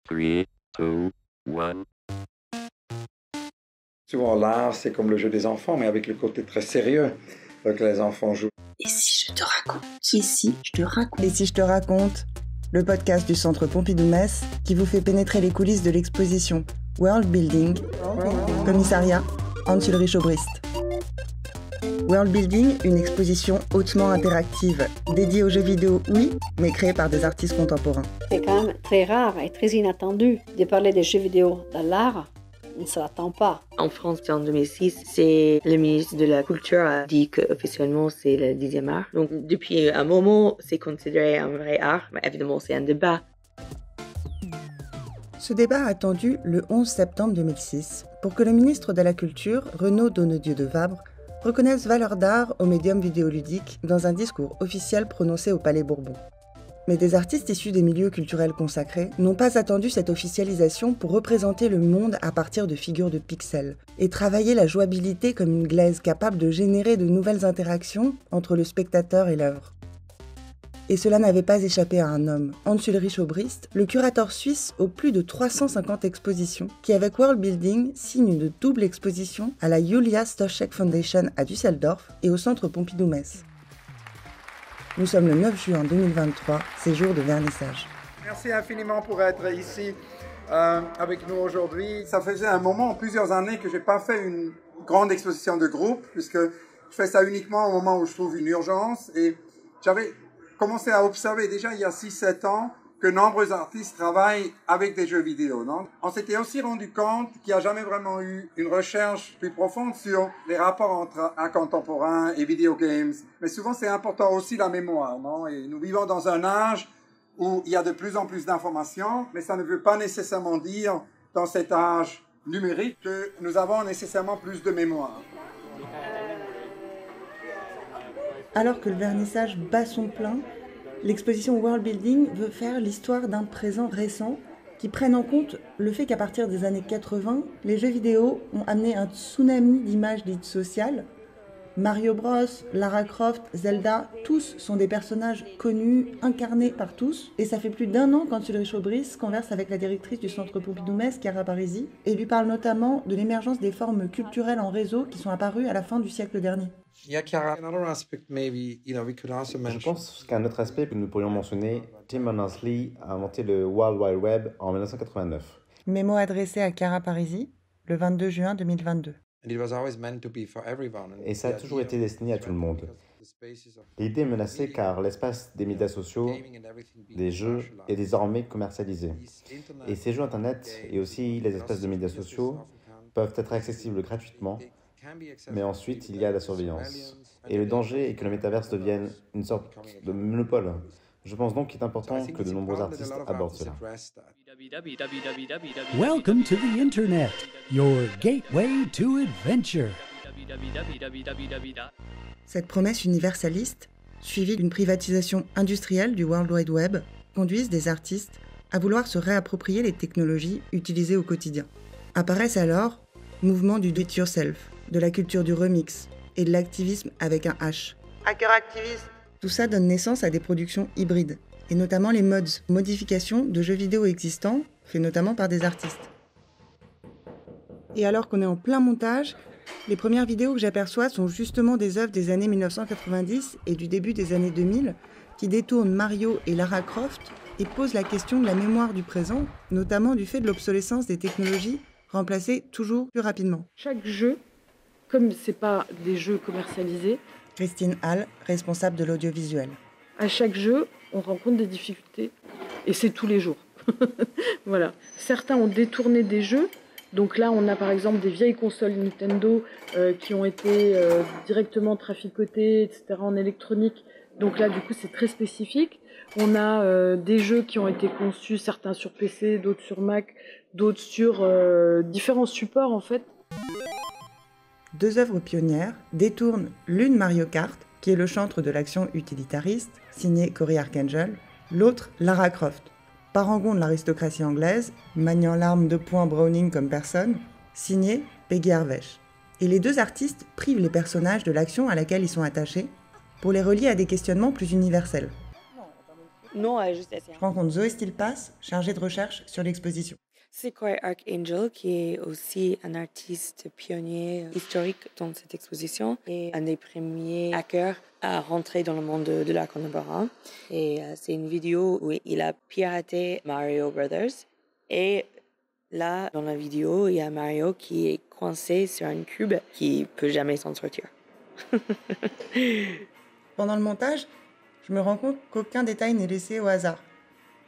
3, 2, 1. Souvent, l'art, c'est comme le jeu des enfants, mais avec le côté très sérieux que les enfants jouent. Et si je te raconte? Et si je te raconte? Et si je te raconte? Le podcast du Centre Pompidou-Metz qui vous fait pénétrer les coulisses de l'exposition World Building, commissariat Hans Ulrich Obrist. World Building, une exposition hautement interactive, dédiée aux jeux vidéo, oui, mais créée par des artistes contemporains. C'est quand même très rare et très inattendu de parler des jeux vidéo dans l'art. On ne s'attend pas. En France, en 2006, c'est le ministre de la Culture a dit qu'officiellement, c'est le 10e art. Donc, depuis un moment, c'est considéré un vrai art. Mais évidemment, c'est un débat. Ce débat a attendu le 11 septembre 2006 pour que le ministre de la Culture, Renaud Donnedieu de Vabre, reconnaisse valeur d'art au médium vidéoludique dans un discours officiel prononcé au Palais Bourbon. Mais des artistes issus des milieux culturels consacrés n'ont pas attendu cette officialisation pour représenter le monde à partir de figures de pixels et travailler la jouabilité comme une glaise capable de générer de nouvelles interactions entre le spectateur et l'œuvre. Et cela n'avait pas échappé à un homme, Hans Ulrich Obrist, le curateur suisse aux plus de 350 expositions, qui avec World Building signe une double exposition à la Julia Stoschek Foundation à Düsseldorf et au Centre Pompidou-Metz. Nous sommes le 9 juin 2023, c'est jour de vernissage. Merci infiniment pour être ici avec nous aujourd'hui. Ça faisait un moment, plusieurs années, que je n'ai pas fait une grande exposition de groupe, puisque je fais ça uniquement au moment où je trouve une urgence. Et j'avais commencé à observer déjà il y a 6-7 ans que nombreux artistes travaillent avec des jeux vidéo. Non? On s'était aussi rendu compte qu'il n'y a jamais vraiment eu une recherche plus profonde sur les rapports entre art contemporain et video games. Mais souvent, c'est important aussi la mémoire. Non? Et nous vivons dans un âge où il y a de plus en plus d'informations, mais ça ne veut pas nécessairement dire, dans cet âge numérique, que nous avons nécessairement plus de mémoire. Alors que le vernissage bat son plein, l'exposition World Building veut faire l'histoire d'un présent récent qui prenne en compte le fait qu'à partir des années 80, les jeux vidéo ont amené un tsunami d'images dites sociales. Mario Bros, Lara Croft, Zelda, tous sont des personnages connus, incarnés par tous. Et ça fait plus d'1 an qu'Hans Ulrich Obrist converse avec la directrice du Centre Pompidou-Metz, Chiara Parisi, et lui parle notamment de l'émergence des formes culturelles en réseau qui sont apparues à la fin du siècle dernier. Je pense qu'un autre aspect que nous pourrions mentionner, Tim Berners-Lee a inventé le World Wide Web en 1989. Mémo adressé à Chiara Parisi le 22 juin 2022. Et ça a toujours été destiné à tout le monde. L'idée est menacée car l'espace des médias sociaux, des jeux, est désormais commercialisé. Et ces jeux Internet et aussi les espaces de médias sociaux peuvent être accessibles gratuitement, mais ensuite il y a la surveillance. Et le danger est que le métaverse devienne une sorte de monopole. Je pense donc qu'il est important que de nombreux artistes abordent cela. Welcome to the Internet, your gateway to adventure. Cette promesse universaliste, suivie d'une privatisation industrielle du World Wide Web, conduisent des artistes à vouloir se réapproprier les technologies utilisées au quotidien. Apparaissent alors mouvements du do-it-yourself, de la culture du remix et de l'activisme avec un H. Hacker activiste. Tout ça donne naissance à des productions hybrides, et notamment les mods, modifications de jeux vidéo existants, faits notamment par des artistes. Et alors qu'on est en plein montage, les premières vidéos que j'aperçois sont justement des œuvres des années 1990 et du début des années 2000, qui détournent Mario et Lara Croft et posent la question de la mémoire du présent, notamment du fait de l'obsolescence des technologies, remplacées toujours plus rapidement. Chaque jeu, comme ce n'est pas des jeux commercialisés, Christine Hall, responsable de l'audiovisuel. À chaque jeu, on rencontre des difficultés. Et c'est tous les jours. Voilà. Certains ont détourné des jeux. Donc là, on a par exemple des vieilles consoles Nintendo qui ont été directement traficotées, etc. en électronique. Donc là, du coup, c'est très spécifique. On a des jeux qui ont été conçus, certains sur PC, d'autres sur Mac, d'autres sur différents supports en fait. 2 œuvres pionnières détournent l'une Mario Kart, qui est le chantre de l'action utilitariste, signé Cory Arcangel, l'autre Lara Croft, parangon de l'aristocratie anglaise, maniant l'arme de poing Browning comme personne, signé Peggy Harvesh. Et les 2 artistes privent les personnages de l'action à laquelle ils sont attachés, pour les relier à des questionnements plus universels. Non, juste assez. Je rencontre Zoé Stilpas, chargée de recherche sur l'exposition. C'est Corey Archangel, qui est aussi un artiste pionnier historique dans cette exposition et un des premiers hackers à rentrer dans le monde de l'art contemporain. Et c'est une vidéo où il a piraté Mario Brothers. Et là, dans la vidéo, il y a Mario qui est coincé sur un cube qui peut jamais s'en sortir. Pendant le montage, je me rends compte qu'aucun détail n'est laissé au hasard,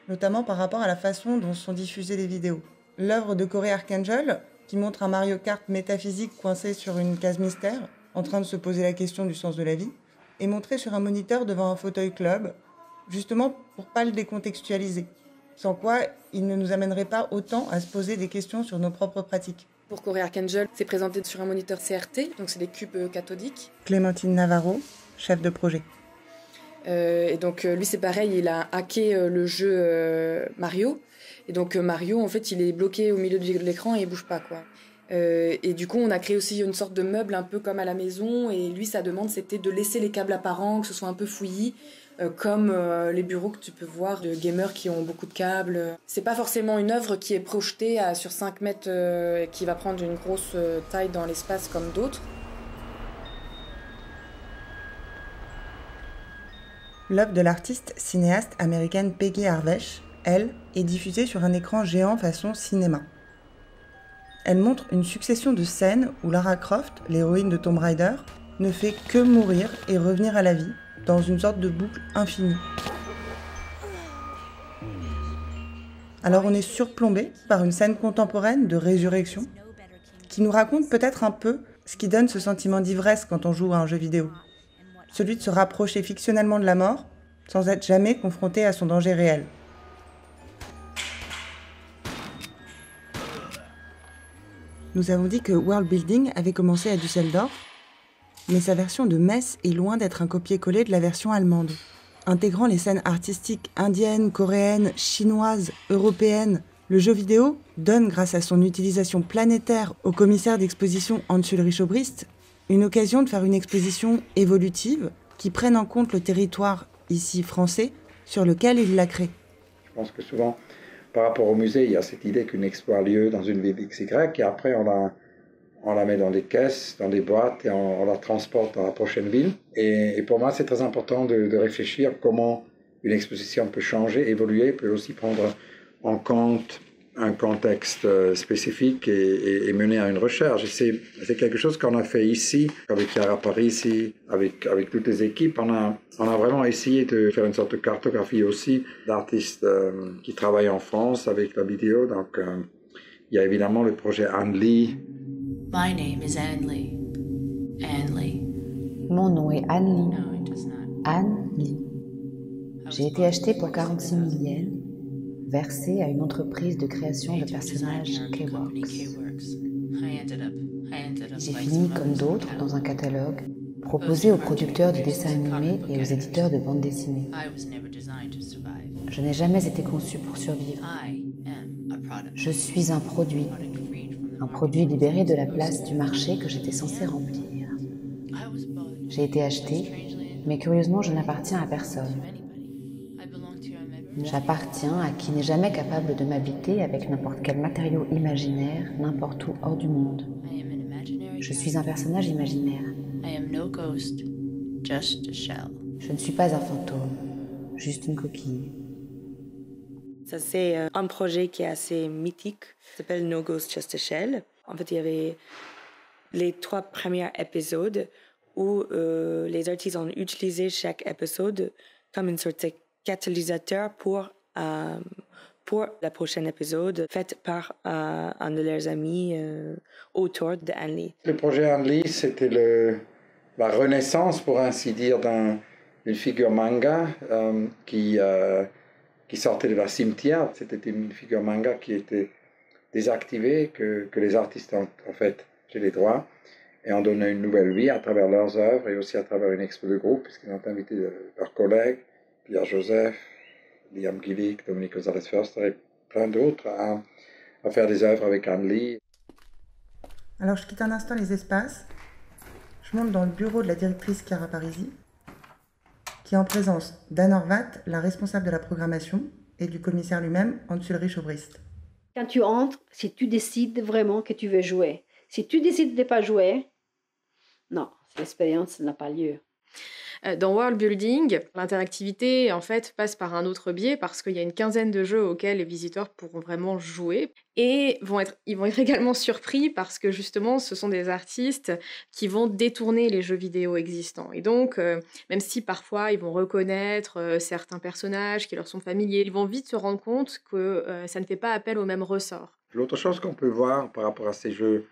notamment par rapport à la façon dont sont diffusées les vidéos. L'œuvre de Corey Archangel, qui montre un Mario Kart métaphysique coincé sur une case mystère, en train de se poser la question du sens de la vie, est montrée sur un moniteur devant un fauteuil club, justement pour pas le décontextualiser, sans quoi il ne nous amènerait pas autant à se poser des questions sur nos propres pratiques. Pour Corey Archangel, c'est présenté sur un moniteur CRT, donc c'est des cubes cathodiques. Clémentine Navarro, chef de projet. Et donc lui c'est pareil, il a hacké le jeu Mario. Et donc Mario en fait il est bloqué au milieu de l'écran et il bouge pas quoi. Et du coup on a créé aussi une sorte de meuble un peu comme à la maison et lui sa demande c'était de laisser les câbles apparents, que ce soit un peu fouillis, comme les bureaux que tu peux voir de gamers qui ont beaucoup de câbles. C'est pas forcément une œuvre qui est projetée sur 5 mètres qui va prendre une grosse taille dans l'espace comme d'autres. L'œuvre de l'artiste cinéaste américaine Peggy Harvesh, elle, est diffusée sur un écran géant façon cinéma. Elle montre une succession de scènes où Lara Croft, l'héroïne de Tomb Raider, ne fait que mourir et revenir à la vie, dans une sorte de boucle infinie. Alors on est surplombé par une scène contemporaine de résurrection, qui nous raconte peut-être un peu ce qui donne ce sentiment d'ivresse quand on joue à un jeu vidéo. Celui de se rapprocher fictionnellement de la mort, sans être jamais confronté à son danger réel. Nous avons dit que World Building avait commencé à Düsseldorf, mais sa version de Metz est loin d'être un copier-coller de la version allemande. Intégrant les scènes artistiques indiennes, coréennes, chinoises, européennes, le jeu vidéo donne, grâce à son utilisation planétaire au commissaire d'exposition Hans Ulrich Obrist, une occasion de faire une exposition évolutive qui prenne en compte le territoire, ici français, sur lequel il l'a créé. Je pense que souvent, par rapport au musée, il y a cette idée qu'une expo a lieu dans une ville XY et après on la met dans des caisses, dans des boîtes et on la transporte dans la prochaine ville. Et pour moi, c'est très important de réfléchir comment une exposition peut changer, évoluer, peut aussi prendre en compte un contexte spécifique et mener à une recherche. Et c'est quelque chose qu'on a fait ici, avec Chiara Parisi, avec toutes les équipes. On a vraiment essayé de faire une sorte de cartographie aussi d'artistes qui travaillent en France avec la vidéo. Donc, il y a évidemment le projet Anne Lee. My name is Anne Lee. Anne Lee. Mon nom est Anne Lee. Anne Lee. J'ai été achetée pour 46 000 yens, versée à une entreprise de création de personnages K-Works. J'ai fini comme d'autres dans un catalogue, proposé aux producteurs de dessins animés et aux éditeurs de bandes dessinées. Je n'ai jamais été conçue pour survivre. Je suis un produit libéré de la place du marché que j'étais censée remplir. J'ai été achetée, mais curieusement je n'appartiens à personne. J'appartiens à qui n'est jamais capable de m'habiter avec n'importe quel matériau imaginaire, n'importe où hors du monde. Je suis un personnage imaginaire. Je ne suis pas un fantôme, juste une coquille. Ça, c'est un projet qui est assez mythique. Ça s'appelle No Ghost, Just a Shell. En fait, il y avait les 3 premiers épisodes où les artistes ont utilisé chaque épisode comme une sorte de catalyseur pour la prochaine épisode fait par un de leurs amis autour de Anne Lee. Le projet Anne Lee, c'était la renaissance, pour ainsi dire, d'une figure manga qui sortait de la cimetière. C'était une figure manga qui était désactivée, que les artistes ont fait chez les droits et ont donné une nouvelle vie à travers leurs œuvres et aussi à travers une expo de groupe, puisqu'ils ont invité leurs collègues, Pierre Joseph, Liam Gillick, Dominique Gonzalez-Förster et plein d'autres à faire des œuvres avec Anne Lee. Alors je quitte un instant les espaces, je monte dans le bureau de la directrice Chiara Parisi, qui est en présence d'Anne Horvat, la responsable de la programmation, et du commissaire lui-même, Hans Ulrich Obrist. Quand tu entres, si tu décides vraiment que tu veux jouer, si tu décides de ne pas jouer, non, l'expérience n'a pas lieu. Dans World Building, l'interactivité en fait passe par un autre biais parce qu'il y a une quinzaine de jeux auxquels les visiteurs pourront vraiment jouer et ils vont être également surpris parce que justement ce sont des artistes qui vont détourner les jeux vidéo existants. Et donc même si parfois ils vont reconnaître certains personnages qui leur sont familiers, ils vont vite se rendre compte que ça ne fait pas appel au même ressort. L'autre chose qu'on peut voir par rapport à ces jeux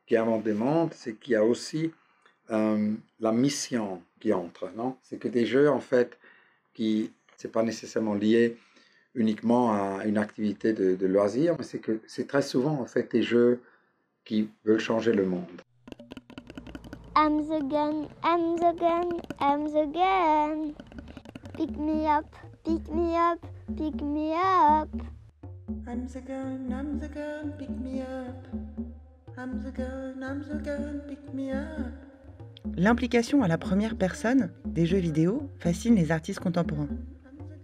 qui inventent des mondes, c'est qu'il y a aussi la mission qui entre, non? C'est que des jeux, en fait, qui c'est pas nécessairement lié uniquement à une activité de loisir, mais c'est que c'est très souvent, en fait, des jeux qui veulent changer le monde. I'm the gun, I'm the gun, I'm the gun. Pick me up, pick me up, pick me up. I'm the gun, pick me up. I'm the gun, pick me up. L'implication à la première personne des jeux vidéo fascine les artistes contemporains.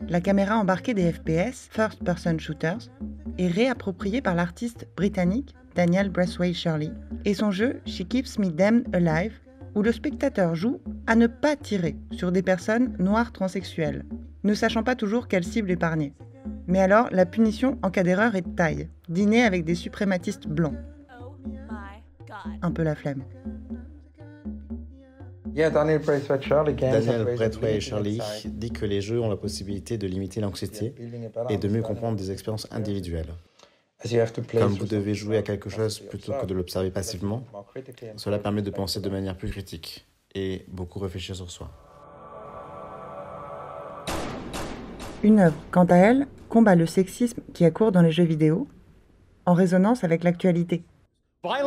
La caméra embarquée des FPS, First Person Shooters, est réappropriée par l'artiste britannique Daniel Braithwaite Shirley et son jeu She Keeps Me Damned Alive, où le spectateur joue à ne pas tirer sur des personnes noires transsexuelles, ne sachant pas toujours quelle cible épargner. Mais alors, la punition en cas d'erreur est de taille, dîner avec des suprématistes blancs. Un peu la flemme. Daniel Braithwaite Shirley dit que les jeux ont la possibilité de limiter l'anxiété et de mieux comprendre des expériences individuelles. Comme vous devez jouer à quelque chose plutôt que de l'observer passivement, cela permet de penser de manière plus critique et beaucoup réfléchir sur soi. Une œuvre, quant à elle, combat le sexisme qui accourt dans les jeux vidéo, en résonance avec l'actualité. La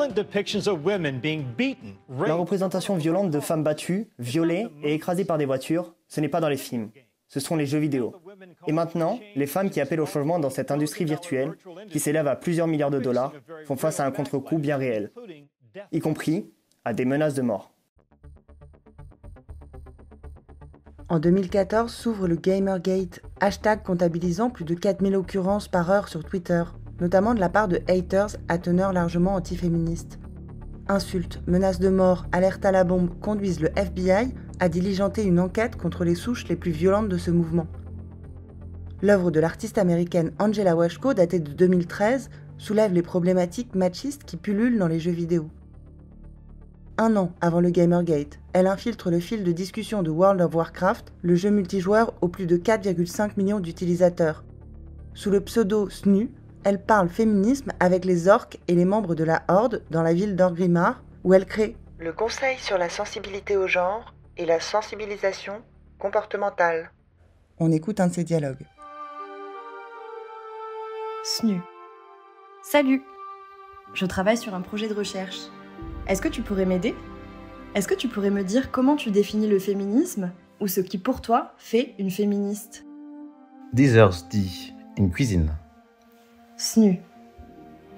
représentation violente de femmes battues, violées et écrasées par des voitures, ce n'est pas dans les films, ce sont les jeux vidéo. Et maintenant, les femmes qui appellent au changement dans cette industrie virtuelle, qui s'élève à plusieurs milliards de dollars, font face à un contre-coup bien réel, y compris à des menaces de mort. En 2014 s'ouvre le Gamergate, hashtag comptabilisant plus de 4000 occurrences par heure sur Twitter, notamment de la part de haters à teneur largement antiféministes. Insultes, menaces de mort, alertes à la bombe conduisent le FBI à diligenter une enquête contre les souches les plus violentes de ce mouvement. L'œuvre de l'artiste américaine Angela Washko, datée de 2013, soulève les problématiques machistes qui pullulent dans les jeux vidéo. Un an avant le Gamergate, elle infiltre le fil de discussion de World of Warcraft, le jeu multijoueur aux plus de 4,5 millions d'utilisateurs. Sous le pseudo SNU, elle parle féminisme avec les orques et les membres de la Horde dans la ville d'Orgrimmar, où elle crée le Conseil sur la sensibilité au genre et la sensibilisation comportementale. On écoute un de ces dialogues. SNU. Salut. Je travaille sur un projet de recherche. Est-ce que tu pourrais m'aider ? Est-ce que tu pourrais me dire comment tu définis le féminisme ou ce qui pour toi fait une féministe ? Deezers dit une cuisine. SNU.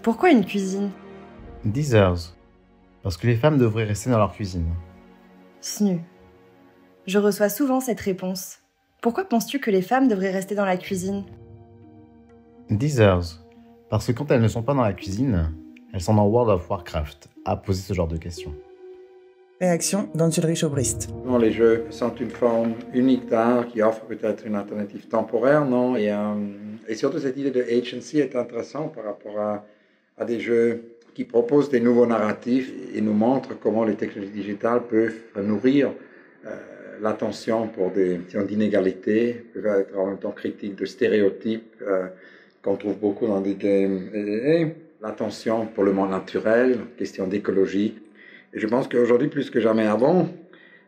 Pourquoi une cuisine ? Deezers. Parce que les femmes devraient rester dans leur cuisine. SNU. Je reçois souvent cette réponse. Pourquoi penses-tu que les femmes devraient rester dans la cuisine ? Deezers. Parce que quand elles ne sont pas dans la cuisine, elles sont dans World of Warcraft à poser ce genre de questions. Réaction d'Hans Ulrich Obrist. Les jeux sont une forme unique d'art qui offre peut-être une alternative temporaire, non ? Et surtout cette idée de agency est intéressante par rapport à des jeux qui proposent des nouveaux narratifs et nous montrent comment les technologies digitales peuvent nourrir l'attention pour des questions d'inégalité, peuvent être en même temps critiques de stéréotypes qu'on trouve beaucoup dans des games, et l'attention pour le monde naturel, question d'écologie. Et je pense qu'aujourd'hui, plus que jamais avant,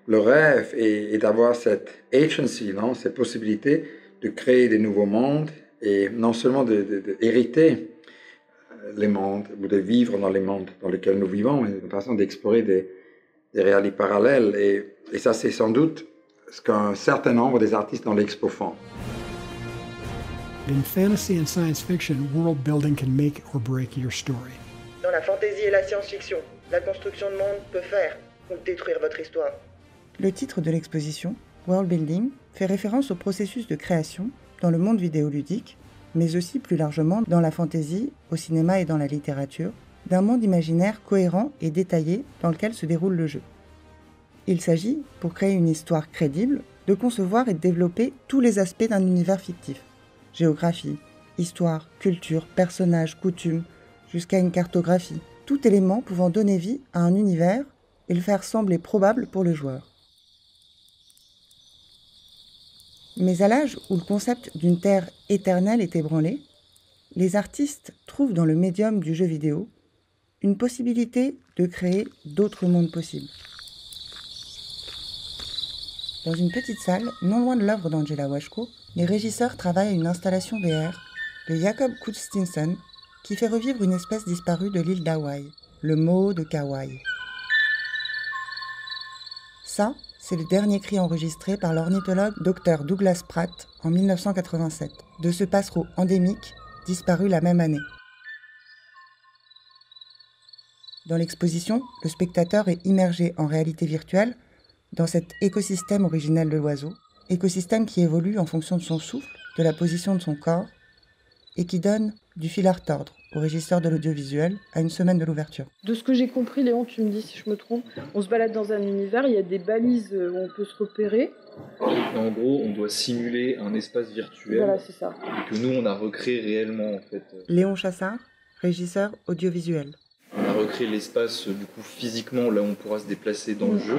le rêve est d'avoir cette agency, non, cette possibilité de créer des nouveaux mondes et non seulement d'hériter les mondes ou de vivre dans les mondes dans lesquels nous vivons, mais de façon d'explorer des réalités parallèles. Et ça, c'est sans doute ce qu'un certain nombre des artistes dans l'expo font. In fantasy and science fiction, world building can make or break your story. Dans la fantaisie et la science-fiction, la construction de monde peut faire ou détruire votre histoire. Le titre de l'exposition, world building fait référence au processus de création, dans le monde vidéoludique, mais aussi plus largement dans la fantasy, au cinéma et dans la littérature, d'un monde imaginaire cohérent et détaillé dans lequel se déroule le jeu. Il s'agit, pour créer une histoire crédible, de concevoir et de développer tous les aspects d'un univers fictif. Géographie, histoire, culture, personnages, coutumes, jusqu'à une cartographie. Tout élément pouvant donner vie à un univers et le faire sembler probable pour le joueur. Mais à l'âge où le concept d'une terre éternelle est ébranlé, les artistes trouvent dans le médium du jeu vidéo une possibilité de créer d'autres mondes possibles. Dans une petite salle, non loin de l'œuvre d'Angela Washko, les régisseurs travaillent à une installation VR de Jacob Kustinson qui fait revivre une espèce disparue de l'île d'Hawaï, le Moho de Kauai. Ça, c'est le dernier cri enregistré par l'ornithologue Dr Douglas Pratt en 1987, de ce passereau endémique disparu la même année. Dans l'exposition, le spectateur est immergé en réalité virtuelle dans cet écosystème originel de l'oiseau, écosystème qui évolue en fonction de son souffle, de la position de son corps, et qui donne du fil à retordre au régisseur de l'audiovisuel à une semaine de l'ouverture. De ce que j'ai compris, Léon, tu me dis si je me trompe, on se balade dans un univers, il y a des balises où on peut se repérer. En gros, on doit simuler un espace virtuel. Voilà, c'est ça. Que nous, on a recréé réellement, en fait. Léon Chassard, régisseur audiovisuel. On a recréé l'espace, du coup, physiquement, là où on pourra se déplacer dans le jeu.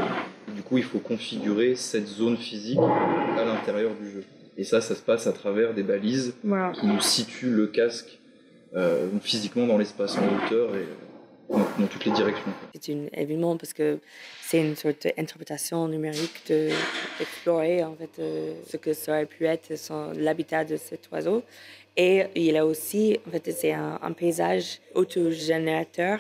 Et du coup, il faut configurer cette zone physique à l'intérieur du jeu. Et ça se passe à travers des balises qui nous situent le casque physiquement dans l'espace, en hauteur et dans toutes les directions. C'est un événement parce que c'est une sorte d'interprétation numérique d'explorer en fait, ce que ça aurait pu être l'habitat de cet oiseau. Et il a aussi, en fait, c'est un paysage autogénérateur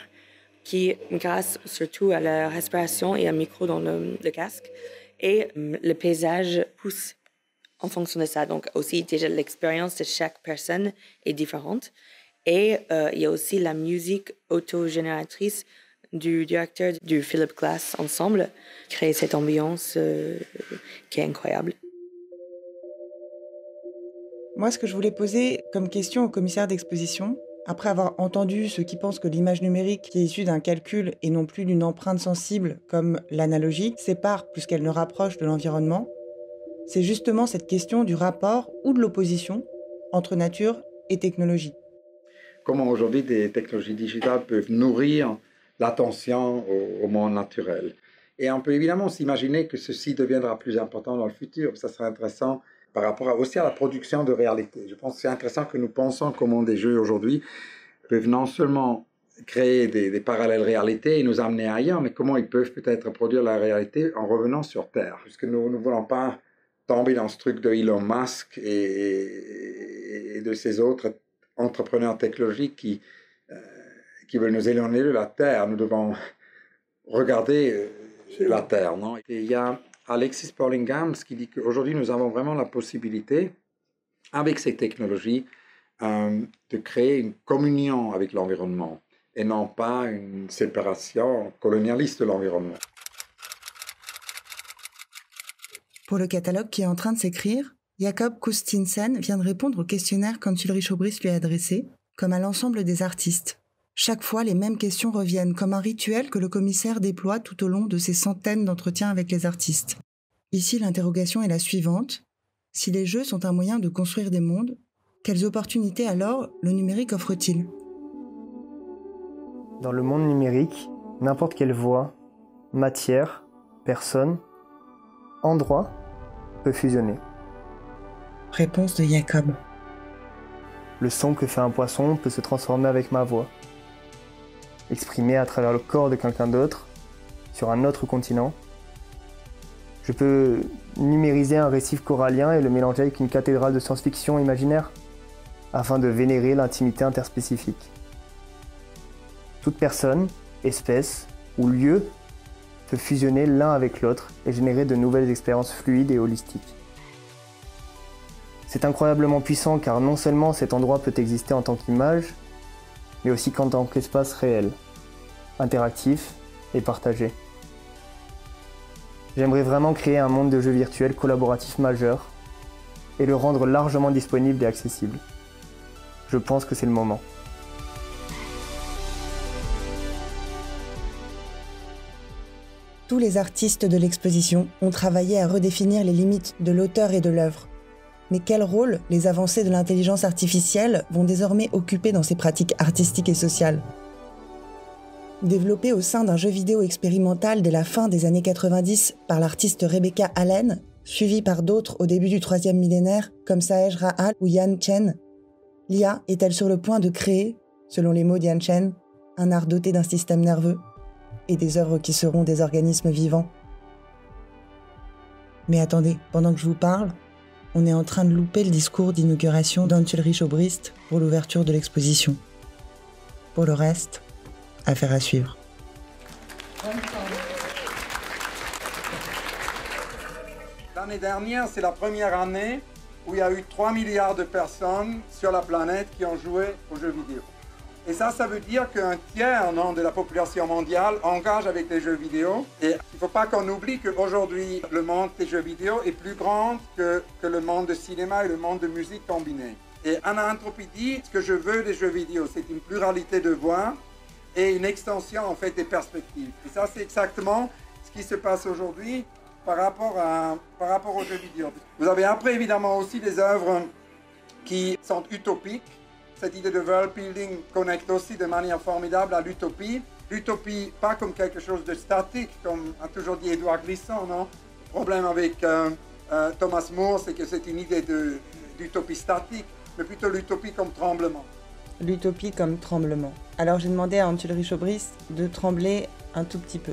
qui, grâce surtout à la respiration et un micro dans le casque, et le paysage pousse en fonction de ça. Donc aussi, déjà, l'expérience de chaque personne est différente. Et il y a aussi la musique autogénératrice du directeur du Philip Glass Ensemble, qui crée cette ambiance qui est incroyable. Moi, ce que je voulais poser comme question au commissaire d'exposition, après avoir entendu ceux qui pensent que l'image numérique qui est issue d'un calcul et non plus d'une empreinte sensible comme l'analogie sépare plus qu'elle ne rapproche de l'environnement, c'est justement cette question du rapport ou de l'opposition entre nature et technologie. Comment aujourd'hui des technologies digitales peuvent nourrir l'attention au monde naturel. Et on peut évidemment s'imaginer que ceci deviendra plus important dans le futur. Ça serait intéressant par rapport aussi à la production de réalité. Je pense que c'est intéressant que nous pensions comment des jeux aujourd'hui peuvent non seulement créer des parallèles réalités et nous amener ailleurs, mais comment ils peuvent peut-être produire la réalité en revenant sur Terre. Puisque nous ne voulons pas tomber dans ce truc de Elon Musk et de ces autres entrepreneurs technologiques qui veulent nous éloigner de la Terre. Nous devons regarder la Terre. Non? Et il y a Alexis Pauling-Gams qui dit qu'aujourd'hui nous avons vraiment la possibilité, avec ces technologies, de créer une communion avec l'environnement et non pas une séparation colonialiste de l'environnement. Pour le catalogue qui est en train de s'écrire, Jacob Kustinson vient de répondre au questionnaire qu'Ulrich Obrist lui a adressé, comme à l'ensemble des artistes. Chaque fois, les mêmes questions reviennent, comme un rituel que le commissaire déploie tout au long de ses centaines d'entretiens avec les artistes. Ici, l'interrogation est la suivante. Si les jeux sont un moyen de construire des mondes, quelles opportunités alors le numérique offre-t-il ? Dans le monde numérique, n'importe quelle voix, matière, personne, endroit peut fusionner. Réponse de Jacob. Le son que fait un poisson peut se transformer avec ma voix. Exprimé à travers le corps de quelqu'un d'autre, sur un autre continent. Je peux numériser un récif corallien et le mélanger avec une cathédrale de science-fiction imaginaire, afin de vénérer l'intimité interspécifique. Toute personne, espèce ou lieu peut fusionner l'un avec l'autre et générer de nouvelles expériences fluides et holistiques. C'est incroyablement puissant car non seulement cet endroit peut exister en tant qu'image, mais aussi qu'en tant qu'espace réel, interactif et partagé. J'aimerais vraiment créer un monde de jeux virtuels collaboratif majeur et le rendre largement disponible et accessible. Je pense que c'est le moment. Tous les artistes de l'exposition ont travaillé à redéfinir les limites de l'auteur et de l'œuvre. Mais quel rôle les avancées de l'intelligence artificielle vont désormais occuper dans ces pratiques artistiques et sociales ? Développé au sein d'un jeu vidéo expérimental dès la fin des années 90 par l'artiste Rebecca Allen, suivie par d'autres au début du 3e millénaire comme Sahej Rahal ou Yan Chen, l'IA est-elle sur le point de créer, selon les mots d'Yan Chen, un art doté d'un système nerveux et des œuvres qui seront des organismes vivants? Mais attendez, pendant que je vous parle, on est en train de louper le discours d'inauguration d'Antje Obrist pour l'ouverture de l'exposition. Pour le reste, affaire à suivre. L'année dernière, c'est la première année où il y a eu 3 milliards de personnes sur la planète qui ont joué aux jeux vidéo. Et ça veut dire qu'un tiers de la population mondiale engage avec les jeux vidéo. Et il ne faut pas qu'on oublie qu'aujourd'hui, le monde des jeux vidéo est plus grand que le monde du cinéma et le monde de musique combinés. Et Anna Anthropi dit, ce que je veux des jeux vidéo, c'est une pluralité de voix et une extension en fait des perspectives. Et ça, c'est exactement ce qui se passe aujourd'hui par rapport aux jeux vidéo. Vous avez après évidemment aussi des œuvres qui sont utopiques. Cette idée de world building connecte aussi de manière formidable à l'utopie. L'utopie, pas comme quelque chose de statique, comme a toujours dit Édouard Glissant, non? Le problème avec Thomas More, c'est que c'est une idée d'utopie statique, mais plutôt l'utopie comme tremblement. L'utopie comme tremblement. Alors j'ai demandé à Antje Obrist de trembler un tout petit peu,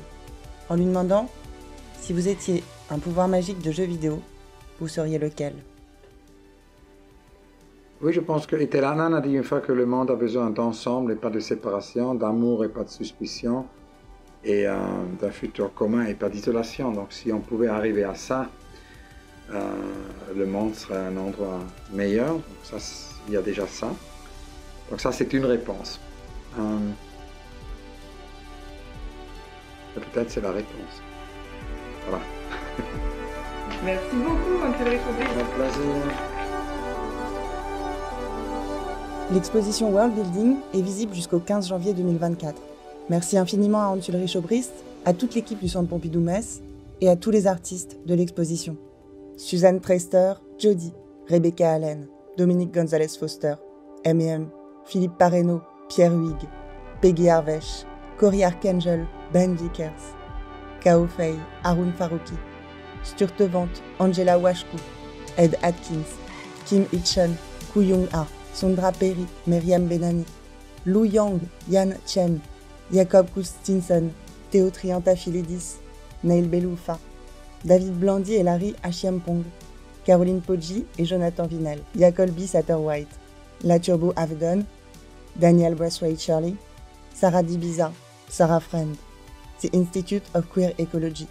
en lui demandant si vous étiez un pouvoir magique de jeu vidéo, vous seriez lequel? Oui, je pense que Etelanan a dit une fois que le monde a besoin d'ensemble et pas de séparation, d'amour et pas de suspicion, et d'un futur commun et pas d'isolation. Donc si on pouvait arriver à ça, le monde serait un endroit meilleur. Donc ça, il y a déjà ça. Donc ça, c'est une réponse. Peut-être c'est la réponse. Voilà. Merci beaucoup, Antje Obrist. Un plaisir. L'exposition World Building est visible jusqu'au 15 janvier 2024. Merci infiniment à Antje Obrist, à toute l'équipe du Centre Pompidou-Metz et à tous les artistes de l'exposition. Suzanne Treyster, Jody, Rebecca Allen, Dominique Gonzalez-Foster, M&M, Philippe Parreno, Pierre Huyghe, Peggy Harvesh, Cory Archangel, Ben Vickers, Kao Fei, Haroun Farouki, Sturte Vente, Angela Washku, Ed Atkins, Kim Hitchon, Kuyung Ah, Sondra Perry, Myriam Benani, Lou Yang, Yan Chen, Jacob Kustinson, Théo Triantafylidis, Neil Beloufa, David Blandy et Larry Achiampong, Caroline Poggi et Jonathan Vinel, Jacolby Satterwhite, La Turbo Avedon, Daniel Braithwaite Shirley, Sarah Dibiza, Sarah Friend, The Institute of Queer Ecology,